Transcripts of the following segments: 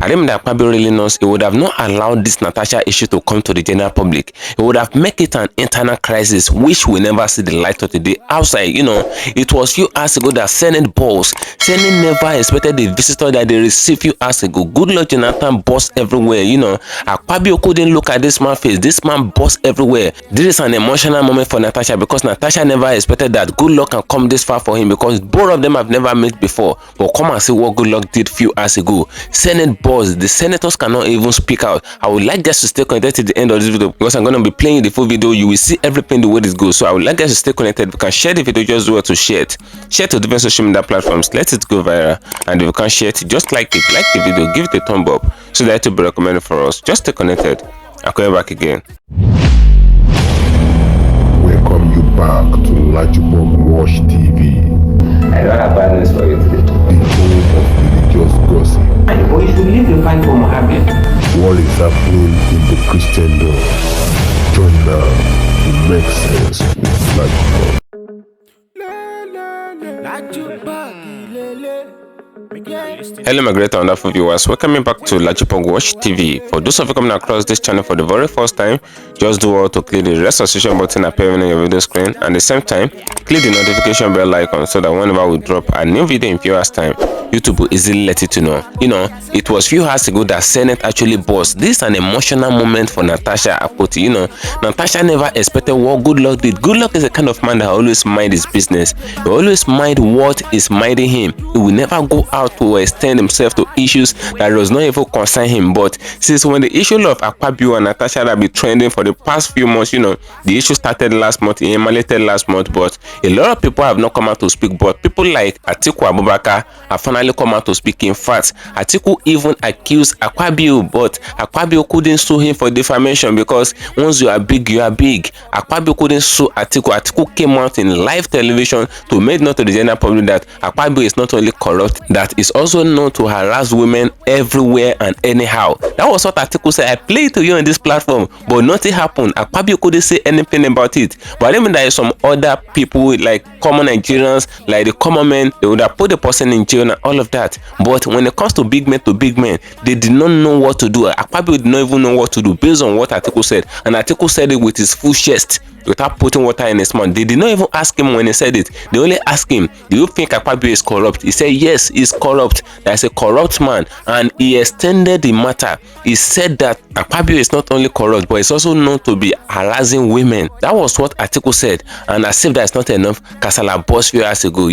I think that Akpabio really knows he would have not allowed this Natasha issue to come to the general public. He would have made it an internal crisis which will never see the light of the day outside. It was few hours ago that Senate boss never expected the visitor that they received few hours ago. Goodluck Jonathan boss everywhere. Akpabio couldn't look at this man's face. This man boss everywhere. This is an emotional moment for Natasha because Natasha never expected that Goodluck can come this far for him because both of them have never met before. But come and see what Goodluck did few hours ago. Senate boss, the senators cannot even speak out. I would like guys to stay connected to the end of this video because I'm going to be playing the full video. You will see everything the way it goes. So I would like guys to stay connected. If you can share the video, just do it to share it. Share to different social media platforms. Let it go viral. And if you can share it, just like it, like the video, give it a thumb up so that it will be recommended for us. Just stay connected. I'll come back again. Welcome you back to LAJUPOG Watch TV. I don't have bad news for you today. The home of religious gossip. But you should leave the fight for Mohammed. What is happening in the Christendom? Join now to make sense with LAJUPOG. Hello my great and wonderful viewers, welcome back to LAJUPOG Watch TV. For those of you coming across this channel for the very first time, just do all to click the registration button appearing on your video screen, and at the same time click the notification bell icon so that whenever we drop a new video in few hours time, YouTube will easily let you to know. It was few hours ago that Senate actually bossed. This is an emotional moment for Natasha AKPOTI. Natasha never expected what Goodluck did. Goodluck is a kind of man that always mind his business. He always mind what is minding him. He will never go out to extend himself to issues that does not even concern him. But since when the issue of Akpabio and Natasha have been trending for the past few months, the issue started last month, it emanated last month, but a lot of people have not come out to speak. But people like Atiku Abubakar have finally come out to speak. In fact, Atiku even accused Akpabio, but Akpabio couldn't sue him for defamation because once you are big, you are big. Akpabio couldn't sue Atiku. Atiku came out in live television to make known to the general public that Akpabio is not only corrupt, that is also known to harass women everywhere and anyhow. That was what Atiku said. I played to you on this platform, but nothing happened. Akpabio couldn't say anything about it. But I mean, there is some other people like common Nigerians, like the common men, they would have put the person in jail and all of that. But when it comes to big men, they did not know what to do. Akpabio did not even know what to do based on what Atiku said, and Atiku said it with his full chest without putting water in his mouth. They did not even ask him when he said it. They only asked him, do you think Akpabio is corrupt? He said yes, he's corrupt. That's a corrupt man, and he extended the matter. He said that Akpabio is not only corrupt, but he's also known to be harassing women. That was what Atiku said, and as if that's not enough, Kasala boss few hours ago.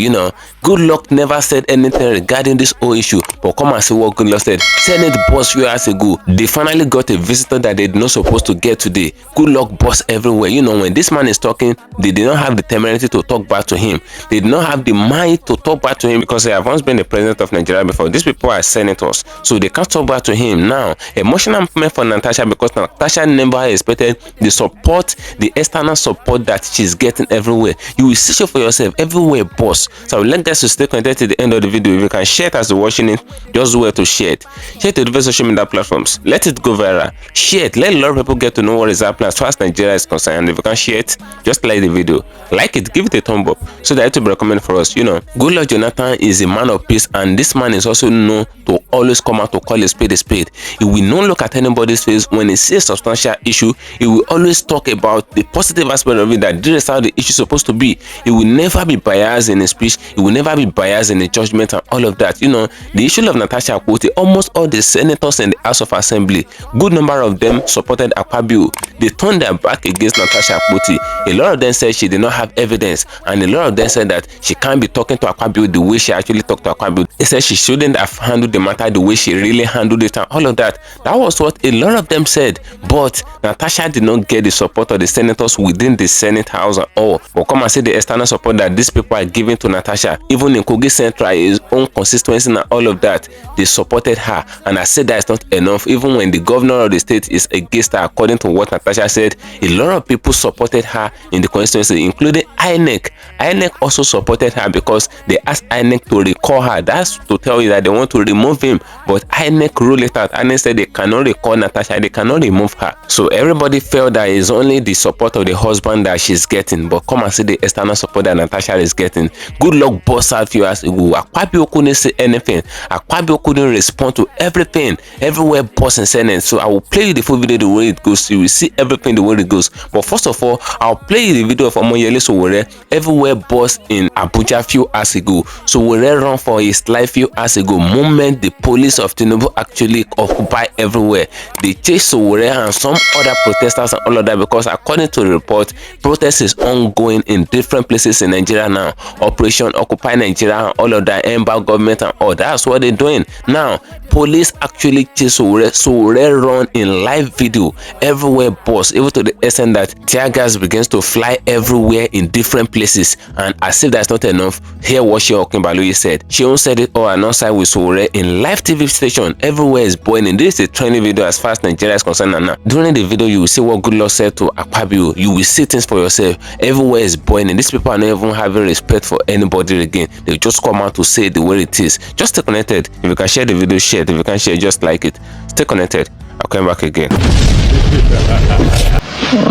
Goodluck never said anything regarding this whole issue, but come and see what Goodluck said. Senate boss few hours ago, they finally got a visitor that they did not supposed to get today. Goodluck boss everywhere. When this man is talking, they did not have the temerity to talk back to him. They did not have the mind to talk back to him because they have once been the president of Nigeria before. These people are senators, so they can't talk back to him. Now, emotional moment for Natasha because Natasha never expected the support, the external support that she's getting everywhere. You will see it for yourself everywhere, boss. So I would like guys to stay connected to the end of the video. If you can share it as you're watching it, just do it to share it. Share it to different social media platforms. Let it go viral. Share it. Let a lot of people get to know what is happening as far as Nigeria is concerned. And if you can share it, just like the video, like it, give it a thumb up so that it will be recommended for us. Goodluck Jonathan is a man of peace, and this man is also known to always come out to call a spade a spade. He will not look at anybody's face when he sees a substantial issue. He will always talk about the positive aspect of it, that this is how the issue is supposed to be. He will never be biased in his speech. He will never be biased in his judgment and all of that. The issue of Natasha AKPOTI, almost all the senators in the House of Assembly, good number of them supported Akpabio. They turned their back against Natasha AKPOTI. A lot of them said she did not have evidence, and a lot of them said that she can't be talking to Akpabio the way she actually talked to Akpabio. They said she shouldn't have handled the matter the way she really handled it and all of that. That was what a lot of them said. But Natasha did not get the support of the senators within the Senate House at all. But come and see the external support that these people are giving to Natasha. Even in Kogi Central, his own constituency and all of that, they supported her. And I said that is not enough. Even when the governor of the state is against her, according to what Natasha said, a lot of people support supported her in the constituency, including INEC. INEC also supported her because they asked INEC to recall her. That's to tell you that they want to remove him, but INEC ruled it out. INEC said they cannot recall Natasha, they cannot remove her. So everybody felt that it's only the support of the husband that she's getting, but come and see the external support that Natasha is getting. Goodluck boss out few years ago. Akpabio couldn't say anything. Akpabio couldn't respond to everything. Everywhere boss and Senate. So I will play you the full video the way it goes. You will see everything the way it goes. But first of all, I'll play you the video of OMOYELE Sowore everywhere boss in Abuja few hours ago. Sowore run for his life few hours ago. Moment the police of Tinubu actually occupy everywhere. They chase Sowore and some other protesters and all of that, because according to the report, protest is ongoing in different places in Nigeria now. Operation Occupy Nigeria and all of that, embargo government and all. That's what they're doing now. Police actually chase Sowore. Sowore run in live video everywhere boss, even to the extent that tear gas begins to fly everywhere in different places. And as if that's not enough, hear what Sheon Okinbaloye said. Sheon said it all alongside with Sowore in live TV station. Everywhere is boiling. This is a trending video as far as Nigeria is concerned. And now during the video, you will see what Goodluck said to Akpabio. You will see things for yourself. Everywhere is boiling. These people are not even having respect for anybody again. They just come out to say the way it is. Just stay connected. If you can share the video, share it. If you can share, just like it. Stay connected. I'll come back again.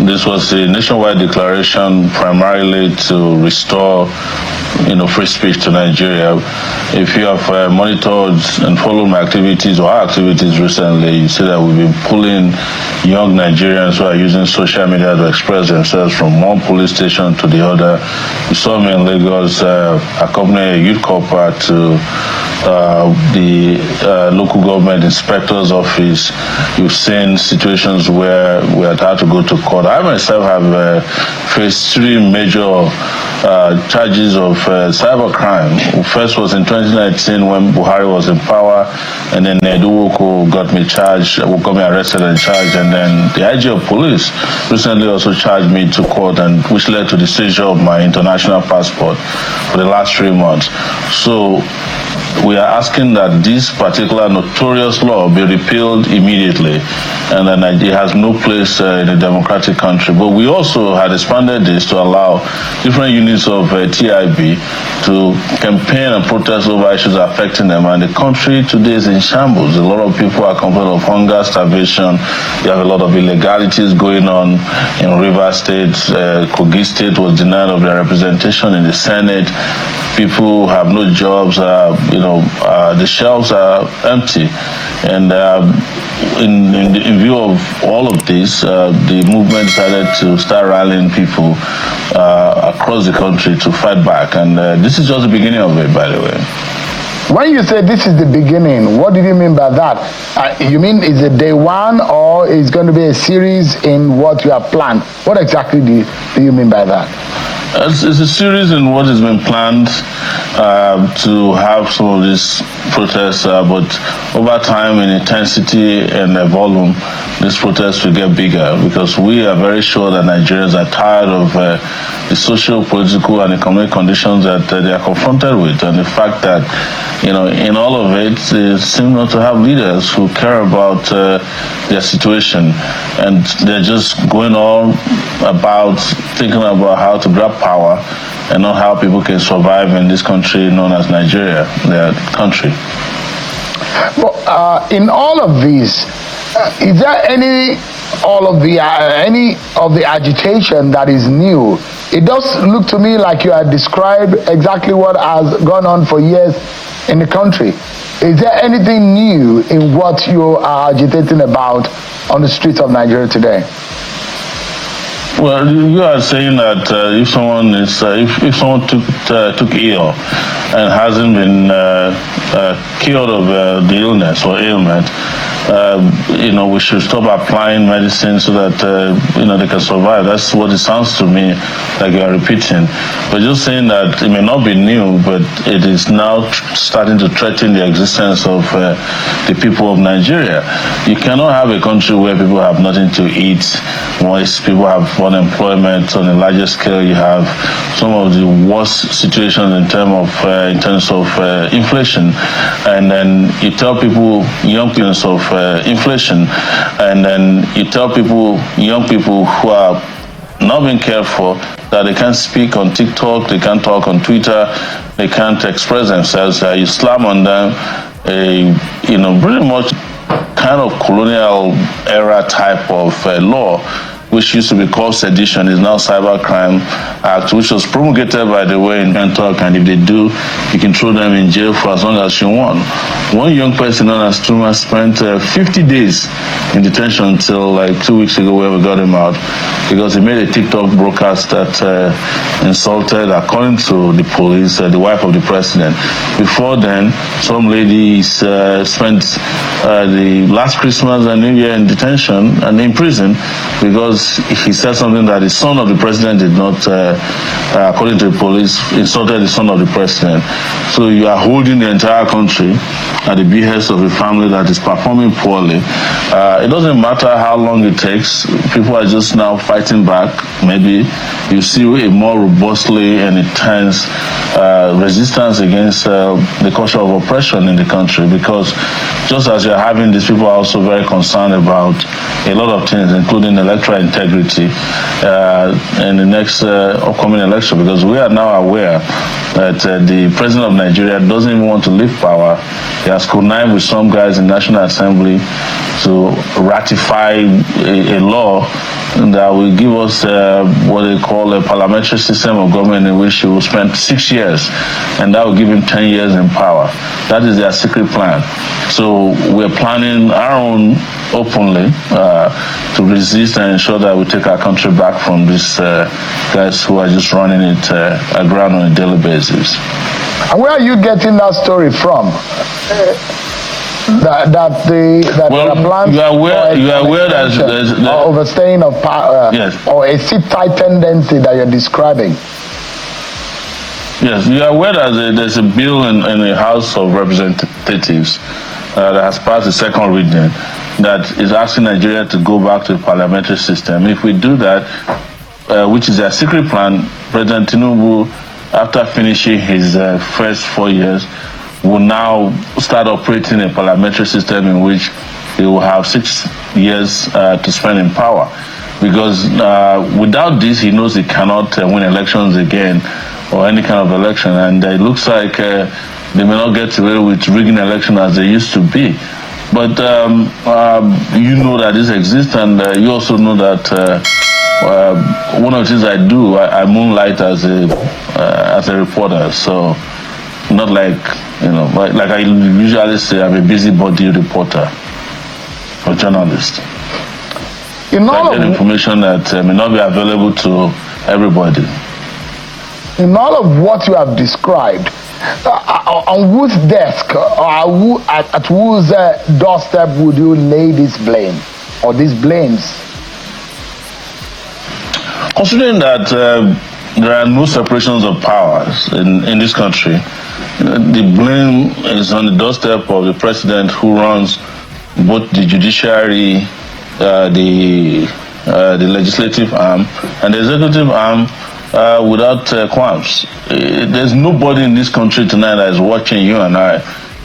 This was a nationwide declaration primarily to restore, free speech to Nigeria. If you have monitored and followed my activities or our activities recently, you see that we've been pulling young Nigerians who are using social media to express themselves from one police station to the other. You saw me in Lagos accompanying a youth corps to the local government inspector's office. You've seen situations where we had to go to court. I myself have faced three major charges of cybercrime. First was in 2019 when Buhari was in power, and then Neduwoko got me arrested and charged, and then the IG of police recently also charged me to court, and which led to the seizure of my international passport for the last 3 months. So we are asking that this particular notorious law be repealed immediately, and then it has no place in a democratic country. But we also had expanded this to allow different units of TIB to campaign and protest over issues affecting them. And the country today is in shambles. A lot of people are complaining of hunger, starvation. You have a lot of illegalities going on in Rivers State. Kogi State was denied of their representation in the Senate. People have no jobs. The shelves are empty, and in view of all of this, the movement decided to start rallying people across the country to fight back, and this is just the beginning of it, by the way. When you say this is the beginning, what do you mean by that? You mean is it day one, or is going to be a series in what you have planned? What exactly do you mean by that? It's a series in what has been planned to have some of these protests, but over time in intensity and volume, these protests will get bigger, because we are very sure that Nigerians are tired of the social, political, and economic conditions that they are confronted with, and the fact that, in all of it, they seem not to have leaders who care about their situation, and they're just going on about thinking about how to grab power and not how people can survive in this country known as Nigeria, their country. But in all of these, is there any of the agitation that is new? It does look to me like you have described exactly what has gone on for years in the country. Is there anything new in what you are agitating about on the streets of Nigeria today? Well, you are saying that if someone is if someone took ill and hasn't been cured of the illness or ailment, we should stop applying medicine so that they can survive. That's what it sounds to me like you are repeating. But just saying that it may not be new, but it is now starting to threaten the existence of the people of Nigeria. You cannot have a country where people have nothing to eat, once people have unemployment on a larger scale. You have some of the worst situations in terms of inflation, and then you tell people, young people, of inflation, and then you tell people, young people who are not been cared for, that they can't speak on TikTok, they can't talk on Twitter, they can't express themselves. You slam on them, pretty much kind of colonial era type of law, which used to be called sedition, is now Cybercrime Act, which was promulgated, by the way, in Kentucky, and if they do, you can throw them in jail for as long as you want. One young person known as Truma spent 50 days in detention until like 2 weeks ago where we got him out because he made a TikTok broadcast that insulted, according to the police, the wife of the president. Before then, some ladies spent the last Christmas and New Year in detention and in prison because he said something that the son of the president did not, according to the police, insulted the son of the president. So you are holding the entire country at the behest of a family that is performing poorly. It doesn't matter how long it takes. People are just now fighting back. Maybe you see a more robustly and intense resistance against the culture of oppression in the country, because just as you're having these, people are also very concerned about a lot of things, including electoral integrity in the next upcoming election, because we are now aware that the president of Nigeria doesn't even want to leave power. He has connived with some guys in the National Assembly to ratify a law that will give us what they call a parliamentary system of government in which he will spend 6 years, and that will give him 10 years in power. That is their secret plan. So we're planning our own openly to resist and ensure that we take our country back from these guys who are just running it aground on a daily basis. And where are you getting that story from? That well, there are plans you are aware that there's overstaying of power, yes, or a sit-tight tendency that you're describing. Yes, you are aware that there's a bill in the House of Representatives that has passed the second reading that is asking Nigeria to go back to the parliamentary system. If we do that, which is their secret plan, President Tinubu, after finishing his first 4 years, will now start operating a parliamentary system in which he will have 6 years to spend in power. Because without this, he knows he cannot win elections again, or any kind of election. And it looks like they may not get away with rigging election as they used to be. But you know that this exists, and you also know that one of the things I do, I moonlight as a reporter. So not like, like I usually say, I'm a busybody reporter or journalist. I get information that may not be available to everybody. In all of what you have described, on whose desk or at whose doorstep would you lay this blame or these blames? Considering that there are no separations of powers in this country, the blame is on the doorstep of the president, who runs both the judiciary, the legislative arm, and the executive arm without qualms. There's nobody in this country tonight that is watching you and I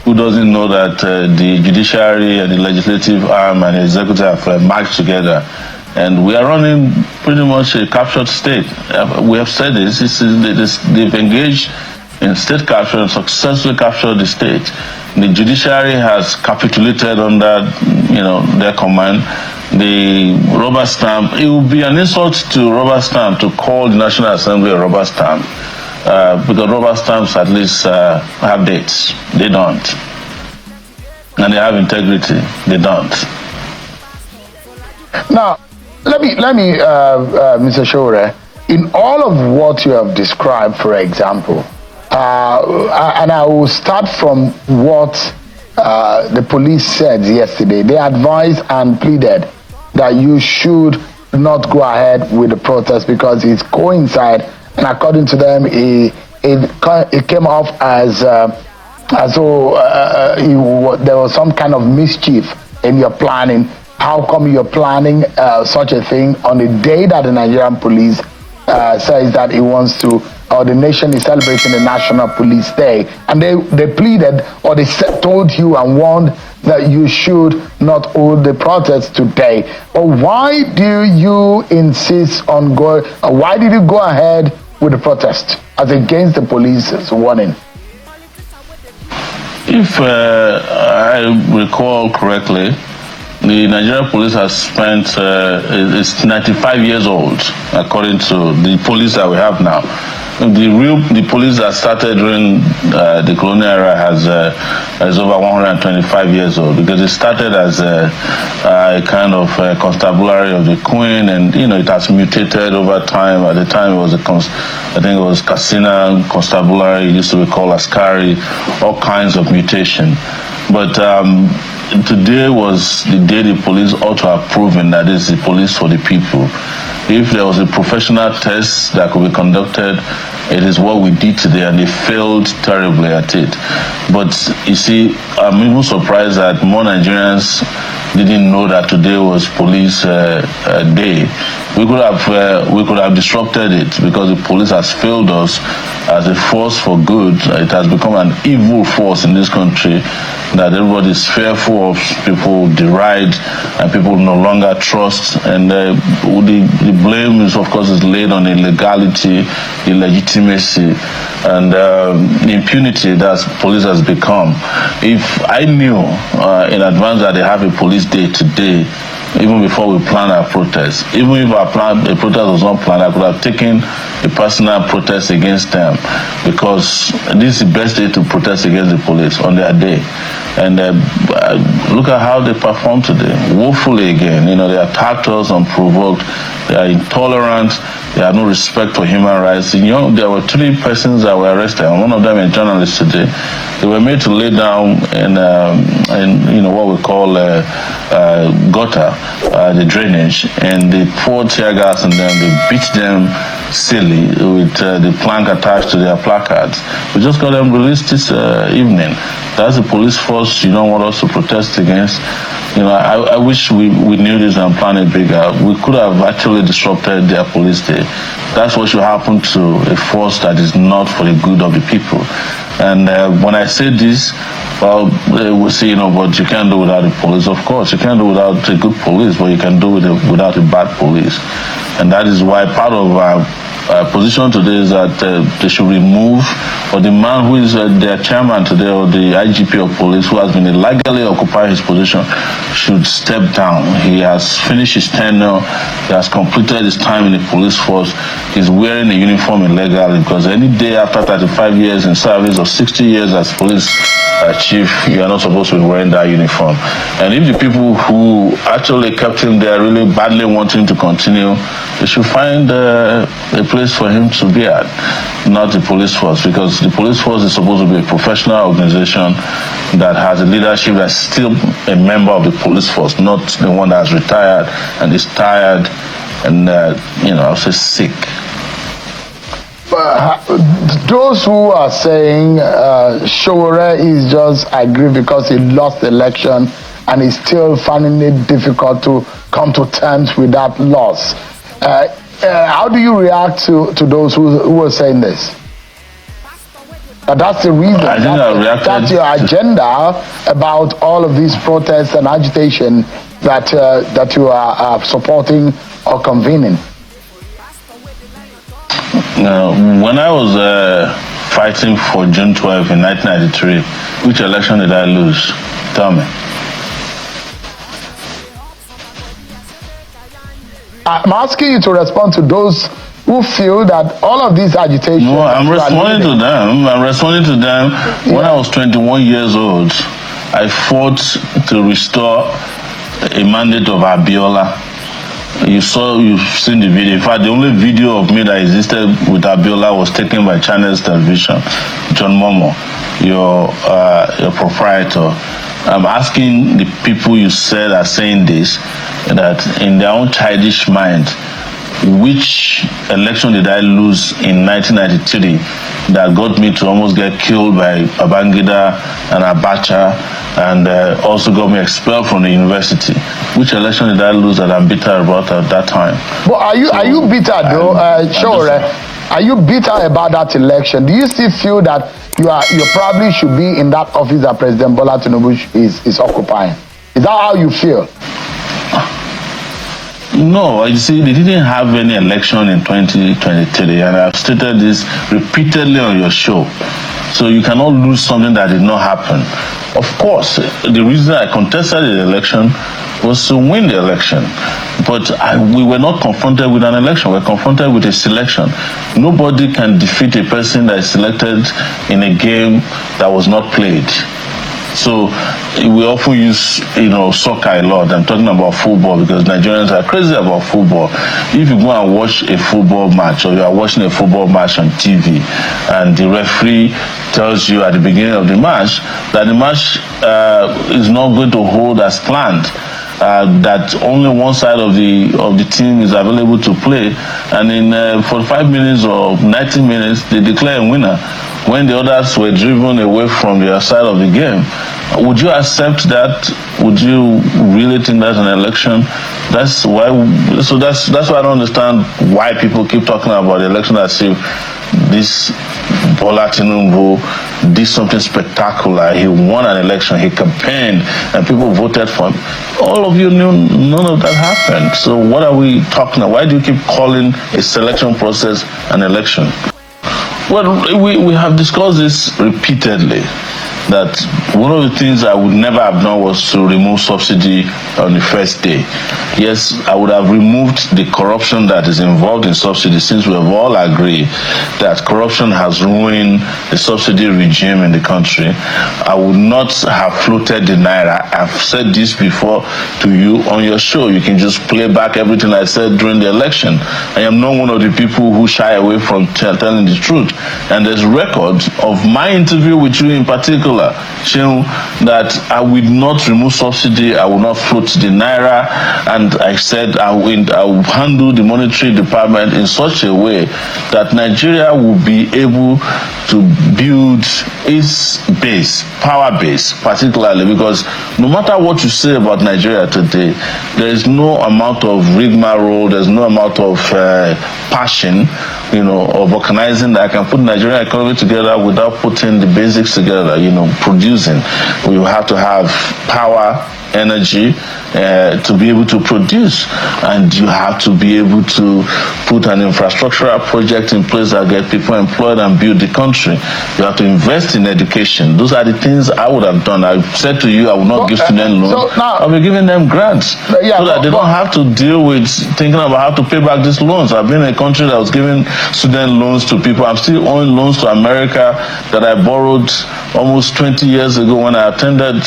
who doesn't know that the judiciary and the legislative arm and the executive have marched together. And we are running pretty much a captured state. We have said this. They've engaged in state capture and successfully captured the state. The judiciary has capitulated under, their command. The rubber stamp, it would be an insult to rubber stamp to call the National Assembly a rubber stamp, because rubber stamps at least have dates. They don't. And they have integrity. They don't. Now, let me, Mr. Sowore, in all of what you have described, for example, and I will start from what the police said yesterday. They advised and pleaded that you should not go ahead with the protest because it's coincide, and according to them, it came off as though there was some kind of mischief in your planning. How come you're planning such a thing on the day that the Nigerian police says that it wants to or the nation is celebrating the National Police Day, and they pleaded or they told you and warned that you should not hold the protest today. But why do you insist on going? Why did you go ahead with the protest as against the police's warning? If I recall correctly, the Nigerian police has spent, it's 95 years old, according to the police that we have now. The police that started during the colonial era is over 125 years old, because it started as a kind of constabulary of the Queen, and it has mutated over time. At the time, I think it was Casina constabulary, it used to be called Askari, all kinds of mutation. But today was the day the police ought to have proven that it's the police for the people. If there was a professional test that could be conducted, it is what we did today, and they failed terribly at it. But you see, I'm even surprised that more Nigerians didn't know that today was police day. We could have disrupted it, because the police has failed us as a force for good. It has become an evil force in this country that everybody is fearful of, people deride, and people no longer trust. And the blame is, of course, is laid on illegality, illegitimacy, and the impunity that police has become. If I knew in advance that they have a police day today, even before we plan our protest, even if a protest was not planned, I could have taken a personal protest against them, because this is the best day to protest against the police, on their day. And look at how they performed today, woefully again. They attacked us unprovoked. They are intolerant. They have no respect for human rights. There were 3 persons that were arrested, and one of them a journalist today. They were made to lay down in what we call gutter, the drainage, and they poured tear gas on them. They beat them silly with the plank attached to their placards. We just got them released this evening. That's the police force you don't want us to protest against. I wish we knew this and planned it bigger. We could have actually disrupted their police day. That's what should happen to a force that is not for the good of the people. And when I say this, well, we say, but you can't do without the police. Of course, you can't do without a good police, but you can do without a bad police. And that is why part of our position today is that they should remove, or the man who is their chairman today, or the IGP of police, who has been illegally occupying his position, should step down. He has finished his tenure. He has completed his time in the police force. He's wearing a uniform illegally, because any day after 35 years in service or 60 years as police chief, you are not supposed to be wearing that uniform. And if the people who actually kept him there really badly want him to continue, they should find a place for him to be at, not the police force, because the police force is supposed to be a professional organization that has a leadership that's still a member of the police force, not the one that's retired and is tired and, I'll say sick. Those who are saying Sowore is just aggrieved because he lost the election and is still finding it difficult to come to terms with that loss. How do you react to those who are saying this? That's the reason. That's your agenda about all of these protests and agitation that you are supporting or convening. When I was fighting for June 12 in 1993, which election did I lose? Tell me. I'm asking you to respond to those who feel that all of these agitations... No, I'm responding to them. Yeah. When I was 21 years old, I fought to restore a mandate of Abiola. You've seen the video. In fact, the only video of me that existed with Abiola was taken by Channels Television. John Momo, your proprietor. I'm asking the people you said are saying this, that in their own childish mind, which election did I lose in 1993 that got me to almost get killed by Babangida and Abacha, and also got me expelled from the university? Which election did I lose that I'm bitter about at that time? But are you bitter though, Sowore? Are you bitter about that election? Do you still feel that you probably should be in that office that President Bola Tinubu is occupying? Is that how you feel? No, you see, they didn't have any election in 2023, and I've stated this repeatedly on your show. So you cannot lose something that did not happen. Of course, the reason I contested the election was to win the election. But we were not confronted with an election, we were confronted with a selection. Nobody can defeat a person that is selected in a game that was not played. So we often use, soccer a lot. I'm talking about football because Nigerians are crazy about football. If you go and watch a football match, or you are watching a football match on TV, and the referee tells you at the beginning of the match that the match is not going to hold as planned, that only one side of the team is available to play, and in 45 minutes or 90 minutes they declare a winner when the others were driven away from the side of the game. Would you accept that? Would you really think that's an election? That's why. So that's why I don't understand why people keep talking about the election as if this Bola Tinubu did something spectacular. He won an election, he campaigned, and people voted for him. All of you knew none of that happened. So what are we talking about? Why do you keep calling a selection process an election? Well, we have discussed this repeatedly, that one of the things I would never have done was to remove subsidy on the first day. Yes, I would have removed the corruption that is involved in subsidy, since we have all agreed that corruption has ruined the subsidy regime in the country. I would not have floated the Naira. I've said this before to you on your show. You can just play back everything I said during the election. I am not one of the people who shy away from telling the truth. And there's records of my interview with you in particular, showing that I will not remove subsidy, I will not float the Naira, and I said I will handle the monetary department in such a way that Nigeria will be able to build its base, power base particularly, because no matter what you say about Nigeria today, there is no amount of rigmarole, there's no amount of passion, of organizing that can put Nigerian economy together without putting the basics together, producing. We will have to have power, energy to be able to produce, and you have to be able to put an infrastructural project in place that get people employed and build the country. You have to invest in education. Those are the things I would have done. I said to you, I will not give student loans. I'll be giving them grants so that they don't have to deal with thinking about how to pay back these loans. I've been in a country that was giving student loans to people. I'm still owing loans to America that I borrowed almost 20 years ago when I attended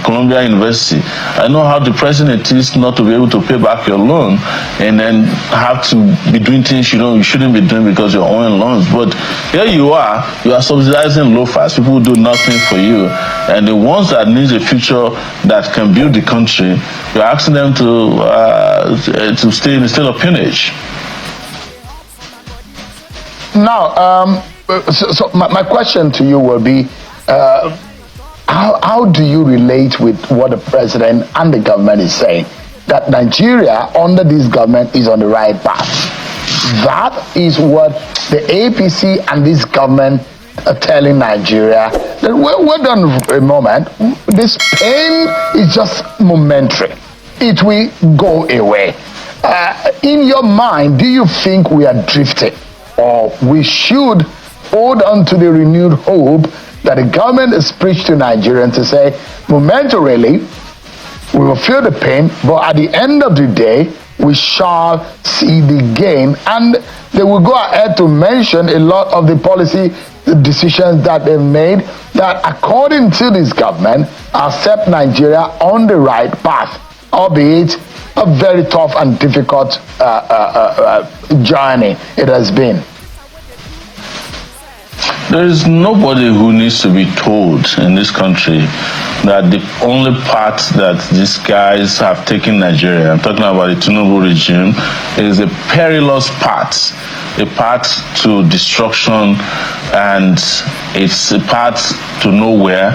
Columbia University. I know how depressing it is not to be able to pay back your loan and then have to be doing things you shouldn't be doing because you're owing loans. But here you are subsidizing loafers, people who do nothing for you, and the ones that need a future that can build the country, you're asking them to stay in a state of peonage. Now, so my question to you will be, how do you relate with what the president and the government is saying, that Nigeria under this government is on the right path? That is what the APC and this government are telling Nigeria. That we're done for a moment. This pain is just momentary. It will go away. In your mind, do you think we are drifting, or we should hold on to the renewed hope that the government has preached to Nigerians to say, momentarily, we will feel the pain, but at the end of the day, we shall see the gain. And they will go ahead to mention a lot of the policy decisions that they've made that, according to this government, have set Nigeria on the right path, albeit a very tough and difficult journey it has been. There is nobody who needs to be told in this country that the only path that these guys have taken Nigeria, I'm talking about the Tinubu regime, is a perilous path, a path to destruction, and it's a path to nowhere,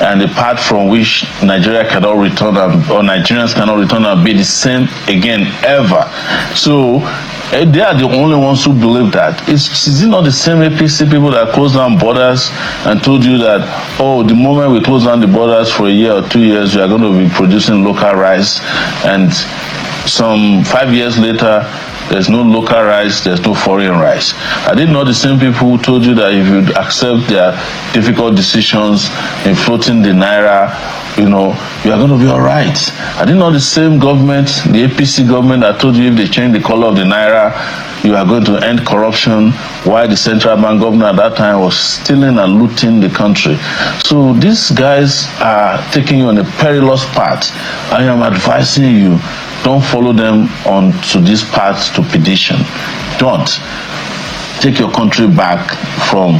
and a path from which Nigeria cannot return, or Nigerians cannot return and be the same again ever. So They are the only ones who believe that. Is it not the same APC people that closed down borders and told you that, oh, the moment we close down the borders for a year or 2 years, we are going to be producing local rice, and some 5 years later, there's no local rice, there's no foreign rice? Are they not the same people who told you that if you accept their difficult decisions in floating the naira, you are going to be all right? Are they not the same government, the APC government, that told you if they change the color of the naira, you are going to end corruption, while the central bank governor at that time was stealing and looting the country? So these guys are taking you on a perilous path. I am advising you, don't follow them onto this path to perdition. Don't. Take your country back from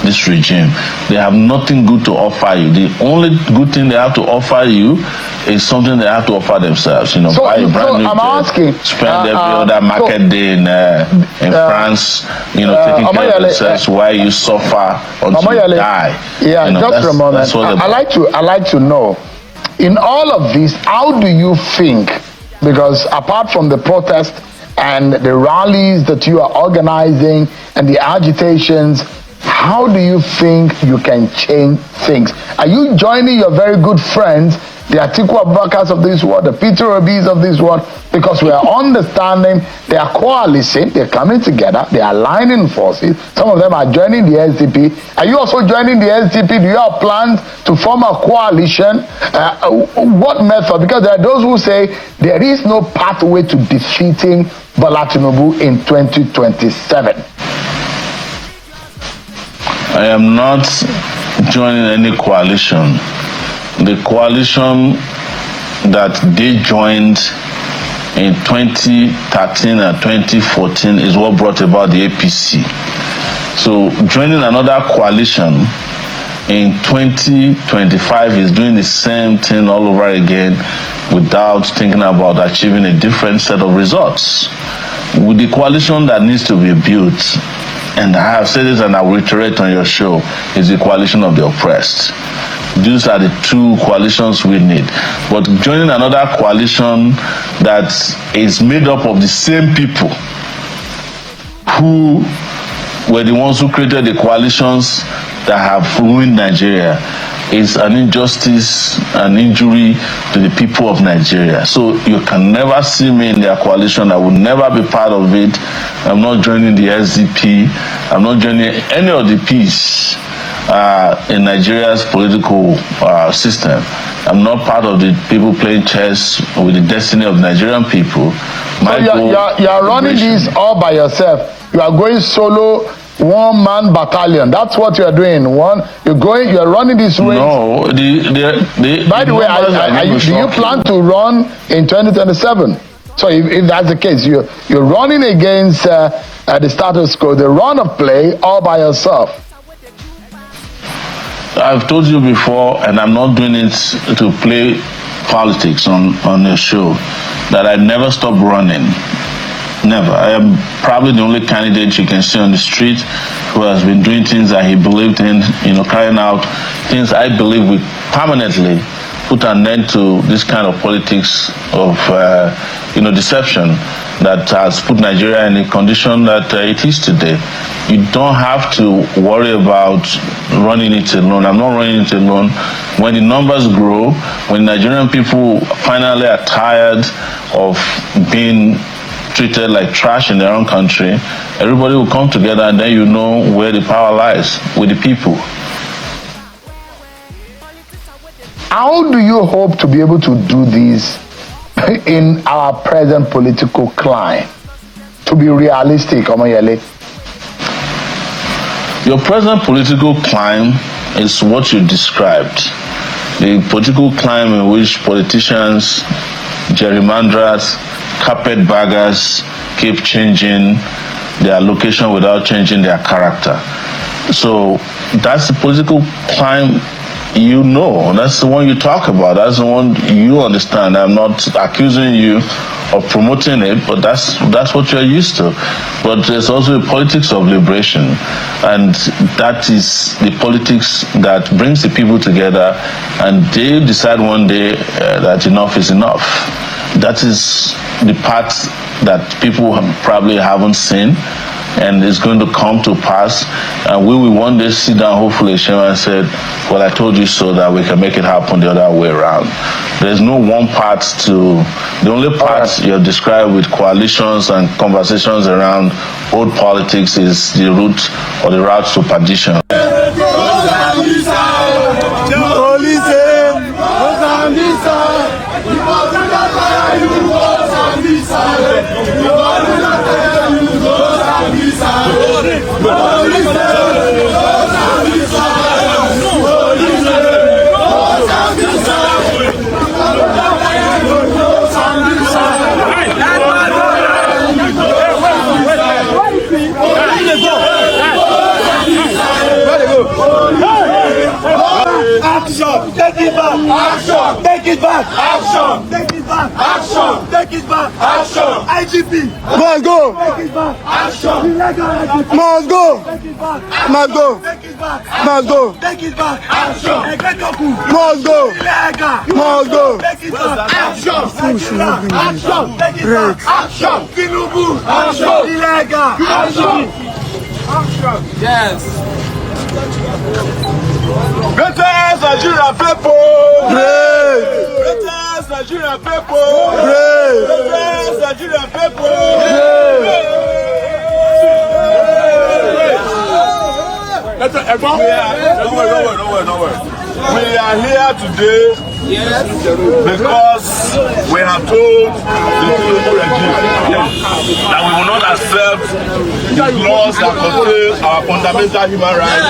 this regime. They have nothing good to offer you. The only good thing they have to offer you is something they have to offer themselves. Buy a brand new I'm asking, spend every other market day in France, taking care of themselves while you suffer until you die. Yeah, just a moment. I like to know, in all of this, how do you think? Because apart from the protest and the rallies that you are organizing and the agitations, how do you think you can change things? Are you joining your very good friends, the Atiku Abubakars of this world, the Peter Obis of this world? Because we are understanding they are coalescing, they're coming together, they are aligning forces. Some of them are joining the SDP. Are you also joining the SDP? Do you have plans to form a coalition? What method? Because there are those who say there is no pathway to defeating Bola Tinubu in 2027. I am not joining any coalition. The coalition that they joined in 2013 and 2014 is what brought about the APC. So joining another coalition in 2025 is doing the same thing all over again without thinking about achieving a different set of results. With the coalition that needs to be built, and I have said this and I will reiterate on your show, is the coalition of the oppressed. These are the two coalitions we need. But joining another coalition that is made up of the same people who were the ones who created the coalitions that have ruined Nigeria is an injustice, an injury to the people of Nigeria. So you can never see me in their coalition. I will never be part of it. I'm not joining the SDP. I'm not joining any of the peace in Nigeria's political system. I'm not part of the people playing chess with the destiny of Nigerian people. So you're running this all by yourself. You are going solo, one-man battalion. That's what you are doing. You're running this race. No, by the way, do you plan to run in 2027? So if that's the case, you're running against the status quo, the run of play all by yourself. I've told you before, and I'm not doing it to play politics on your show, that I never stop running. Never. I am probably the only candidate you can see on the street who has been doing things that he believed in, carrying out things I believe will permanently put an end to this kind of politics of, deception that has put Nigeria in the condition that it is today. You don't have to worry about running it alone. I'm not running it alone. When the numbers grow, when Nigerian people finally are tired of being treated like trash in their own country, everybody will come together, and then you know where the power lies, with the people. How do you hope to be able to do this in our present political climate? To be realistic, Omoyele. Your present political climate is what you described. The political climate in which politicians, gerrymanders, carpetbaggers keep changing their location without changing their character. So that's the political climate that's the one you talk about, that's the one you understand. I'm not accusing you of promoting it, but that's what you're used to. But there's also a politics of liberation, and that is the politics that brings the people together, and they decide one day that enough is enough. that is the part that people probably haven't seen, and it's going to come to pass. And we will one day sit down, hopefully, Chairman said, well, I told you so, that we can make it happen the other way around. There's no one part to, the only part you have described with coalitions and conversations around old politics is the route or the route to perdition. Action! Take it back! Action! Take it back! Action! Take it back! Action! Take it back! Action! IGP! Must go! Take it back! Action! Must go! Take it back! Must go! Take it back! Must go! Take it back! Action! Must go! Must go! Take it back! Action! Action! Take it back! Action! Tinubu! Action! Illegal! Action! Action! Yes! Greatest Nigerian people! Great! Greatest Nigerian people! Great! Greatest Nigerian people! Great! We are here today because we have told the Tinubu regime that we will not accept the laws that contain our fundamental human rights.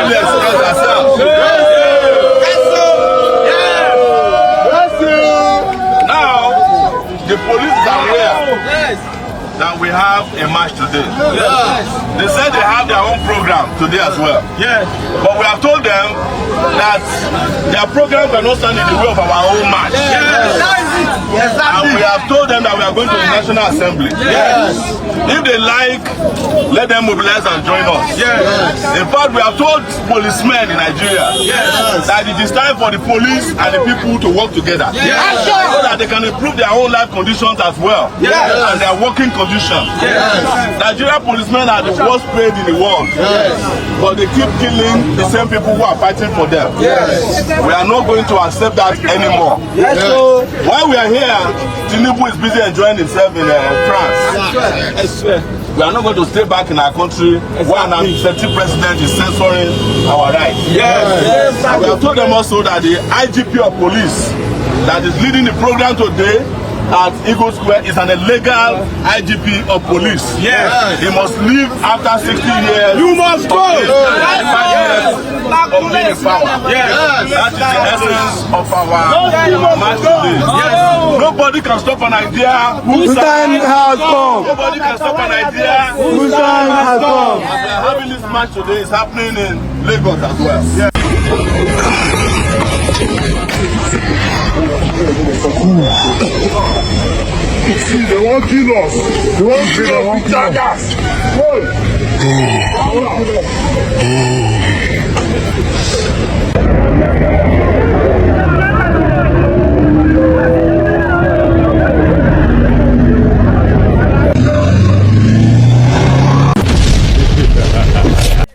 We express ourselves. Now, the police are aware that we have a march today. They said they have their own program today as well. But we have told them that their program cannot stand in the way of our own march. And we have told them that we are going to the National Assembly. If they like, let them mobilize and join us. In fact, we have told policemen in Nigeria that it is time for the police and the people to work together so that they can improve their own life conditions as well and their working conditions. Nigerian policemen are the worst paid in the world, but they keep killing the same people who are fighting for them. We are not going to accept that anymore. While we are here, Tinubu is busy enjoying himself in France. We are not going to stay back in our country while an accepted president is censoring our rights. We have told them also that the IGP of police that is leading the program today at Eagle Square is an illegal IGP of police. He must leave after 60 years. You must go! Of being in power. That is the essence of our march today. Nobody can stop an idea whose time has come. Nobody can stop an idea whose time has come. As we are having this march today, it's happening in Lagos as well. They won't kill us. They won't kill us.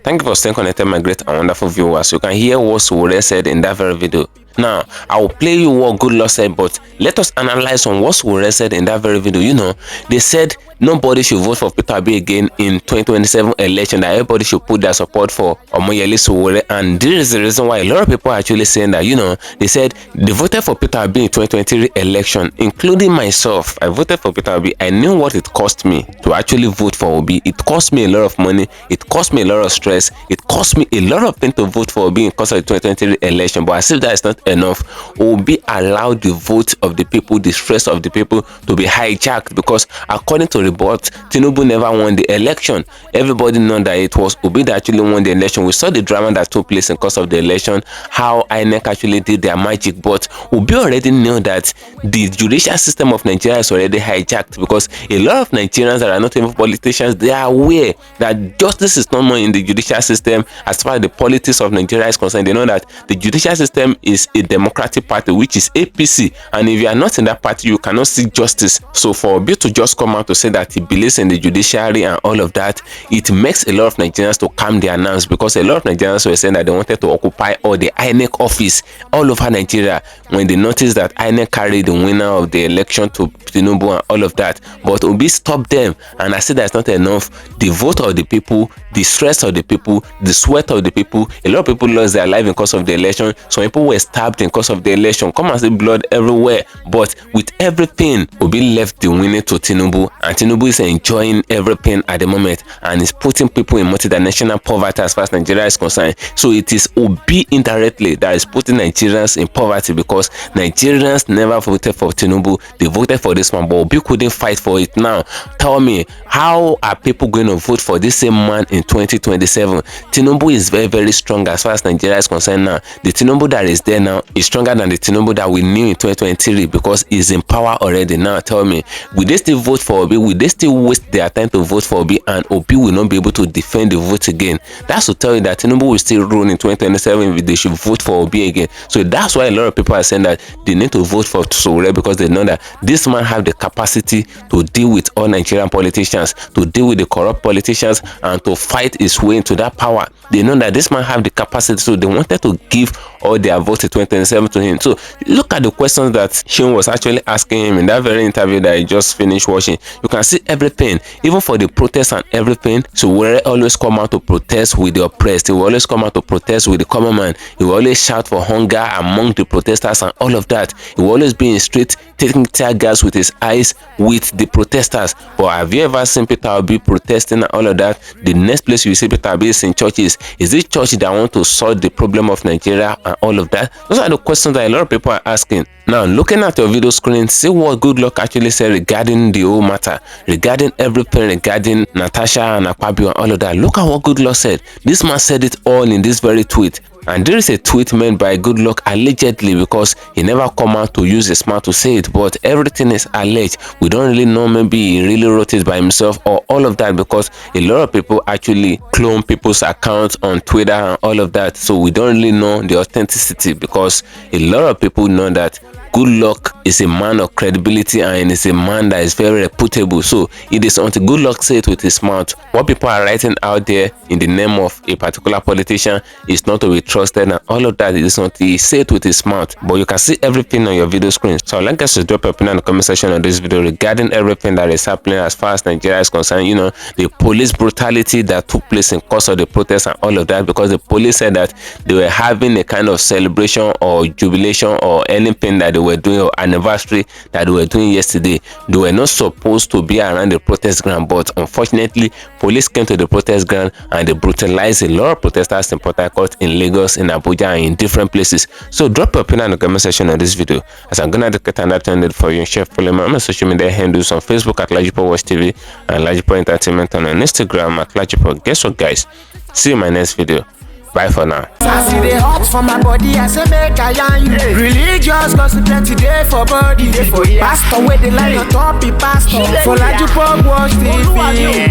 Thank you for staying connected, my great and wonderful viewers. You can hear what Sowore said in that very video. Now, I will play you what Goodluck said, but let us analyze on what Sowore said in that very video. You know, they said nobody should vote for Peter Obi again in 2027 election, that everybody should put their support for OMOYELE Sowore. And this is the reason why a lot of people are actually saying that, you know, they said they voted for Peter Obi in 2023 election, including myself. I voted for Peter Obi. I knew what it cost me to actually vote for Obi. It cost me a lot of money. It cost me a lot of stress. It cost me a lot of things to vote for Obi in course of the 2023 election. But as if that is not enough, Obi allowed the vote of the people, the stress of the people to be hijacked, because according to 2023, but Tinubu never won the election. Everybody know that it was Obi that actually won the election. We saw the drama that took place in course of the election, how INEC actually did their magic, but Obi already knew that the judicial system of Nigeria is already hijacked, because a lot of Nigerians that are not even politicians, they are aware that justice is not more in the judicial system. As far as the politics of Nigeria is concerned, they know that the judicial system is a democratic party, which is APC, and if you are not in that party, you cannot seek justice. So for Obi to just come out to say that he believes in the judiciary and all of that, it makes a lot of Nigerians to calm their nerves, because a lot of Nigerians were saying that they wanted to occupy all the INEC office all over Nigeria when they noticed that INEC carried the winner of the election to Tinubu and all of that. But Obi stopped them, and I said that's not enough. The vote of the people, the stress of the people, the sweat of the people, a lot of people lost their life in course of the election. Some people were stabbed in course of the election. Come and see blood everywhere. But with everything, Obi left the winning to Tinubu, and Tinubu is enjoying everything at the moment, and is putting people in multidimensional poverty as far as Nigeria is concerned. So it is Obi indirectly that is putting Nigerians in poverty, because Nigerians never voted for Tinubu. They voted for this man, but Obi couldn't fight for it. Now tell me, how are people going to vote for this same man in 2027? Tinubu is very, very strong as far as Nigeria is concerned now. The Tinubu that is there now is stronger than the Tinubu that we knew in 2023, because he's in power already. Now tell me, will they still vote for Obi? Will they still waste their time to vote for Obi, and Obi will not be able to defend the vote again? That's to tell you that Tinubu will still rule in 2027 if they should vote for Obi again. So that's why a lot of people are saying that they need to vote for Sowore, because they know that this man have the capacity to deal with all Nigerian politicians, to deal with the corrupt politicians, and to fight his way into that power. They know that this man have the capacity, so they wanted to give all their votes in 2027 to him. So look at the questions that SEUN was actually asking him in that very interview that I just finished watching. You can see everything, even for the protests and everything. So Sowore always come out to protest with the oppressed. He will always come out to protest with the common man. He will always shout for hunger among the protesters and all of that. He will always be in street taking tear gas with his eyes with the protesters. But have you ever seen Peter Obi protesting and all of that? The next place you see Peter Obi is in churches. Is it church that want to solve the problem of Nigeria and all of that? Those are the questions that a lot of people are asking. Now, looking at your video screen, see what Goodluck actually said regarding the whole matter, regarding everything, regarding Natasha and Akpabio and all of that. Look at what Goodluck said. This man said it all in this very tweet. And there is a tweet made by Goodluck allegedly, because he never come out to use his mouth to say it, but everything is alleged. We don't really know, maybe he really wrote it by himself or all of that, because a lot of people actually clone people's accounts on Twitter and all of that. So we don't really know the authenticity, because a lot of people know that Goodluck is a man of credibility and is a man that is very reputable. So it is until Goodluck say it with his mouth. What people are writing out there in the name of a particular politician is not to be trusted, and all of that is until he say it with his mouth. But you can see everything on your video screen. So I'd like us to drop your opinion in the comment section of this video regarding everything that is happening as far as Nigeria is concerned. You know, the police brutality that took place in course of the protests and all of that, because the police said that they were having a kind of celebration or jubilation or anything that they were doing, or anniversary that they were doing yesterday. They were not supposed to be around the protest ground, but unfortunately police came to the protest ground and they brutalized a lot of protesters in Port Harcourt, in Lagos, in Abuja, and in different places. So drop your opinion in the comment section on this video, as I'm gonna dedicate another 10 for you and share. Follow me on my social media handles on Facebook at LAJUPOG TV and LAJUPOG Entertainment, and on Instagram at LAJUPOG. Guess what, guys? See you in my next video. Bye for now. I see the hot for my body, I say make I yarn you. Religious gossip plenty day for body, day for year. Pastor with the line on top, be pastor. For LAJUPOG Watch TV.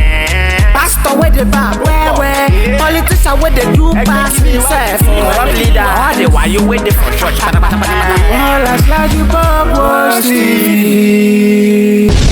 Pastor with the back, where politician with the do pass himself. Corrupt leader, all the while you waiting for church. All as LAJUPOG Watch TV.